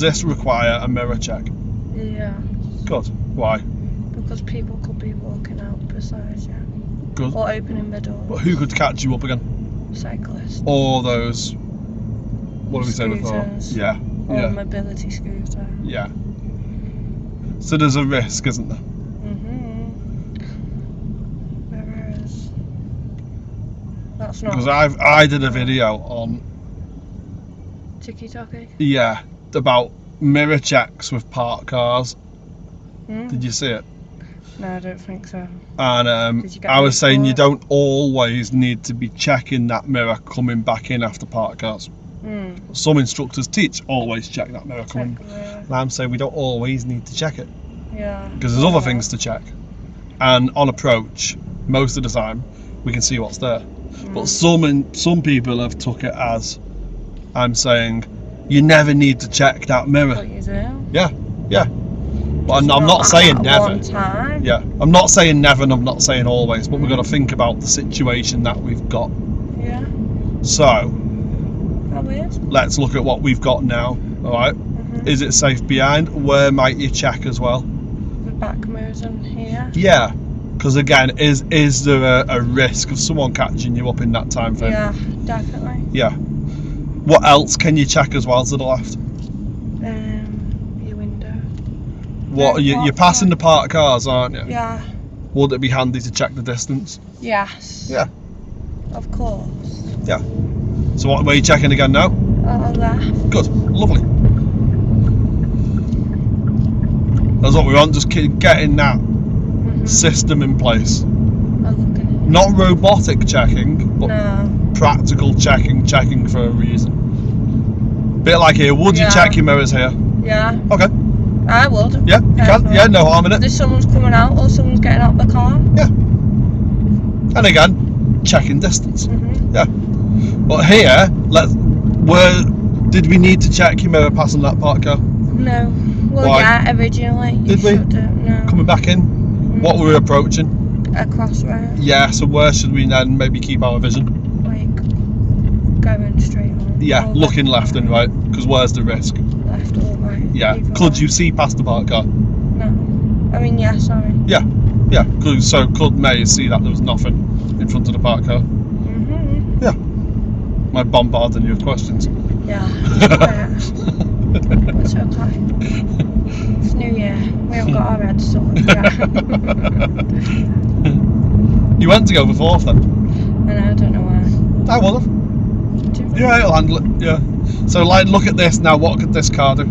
this require a mirror check? Yeah. Good. Why? Because people could be walking out beside you. Good. Or opening the door. But who could catch you up again? Cyclists. Or those... What did we say before? Scooters. Yeah. Or Yeah. mobility scooter. Yeah. So there's a risk, isn't there? There is. That's not Because I did a video on... ticky-tacky. Yeah. About mirror checks with parked cars. Mm. Did you see it? No, I don't think so. And Did you get I was paid saying for you it? don't always need to be checking that mirror coming back in after parked cars. Some instructors teach always check that mirror coming. And I'm saying we don't always need to check it. Yeah. Because there's other things to check. And on approach, most of the time, we can see what's there. But some people have took it as I'm saying you never need to check that mirror. What you do? Yeah. But I'm Just not saying at never. one time. Yeah, I'm not saying never and I'm not saying always, but we've got to think about the situation that we've got. Yeah. So, How weird. let's look at what we've got now. Alright, is it safe behind? Where might you check as well? The back mirrors in here. Yeah, because again, is there a risk of someone catching you up in that time frame? Yeah, definitely. Yeah. What else can you check as well to the left? Your window. What you're passing the parked cars, aren't you? Yeah. Would it be handy to check the distance? Yes. Yeah. Of course. Yeah. So what were you checking again now? Left. Good, lovely. That's what we want, just getting that system in place. I'm looking at it. Not robotic checking, but No. practical checking for a reason. Bit like here, would you Yeah. check your mirrors here? Yeah. Okay, I would. yeah, you can. Yeah, no harm in it. If someone's coming out or someone's getting out the car. Yeah. And again, checking distance. Yeah. But here, did we need to check your mirror passing that parked car? No. Well, Why? yeah, originally. Did we? No. Coming back in? What were we approaching? A crossroad. Yeah, so where should we then maybe keep our vision? Like, going straight on. Yeah, Or looking left and right, because where's the risk? Left or right. Yeah, either could way. you see past the parked car? No. I mean, yeah, sorry. Yeah, so could Mais see that there was nothing in front of the parked car? Yeah. Am I bombarding you with questions? Yeah. It's okay. It's New Year. We haven't got our heads sorted yet. You went to go for fourth then? I don't know why. I would have. Yeah, it'll handle it, yeah. So like, look at this now, what could this car do?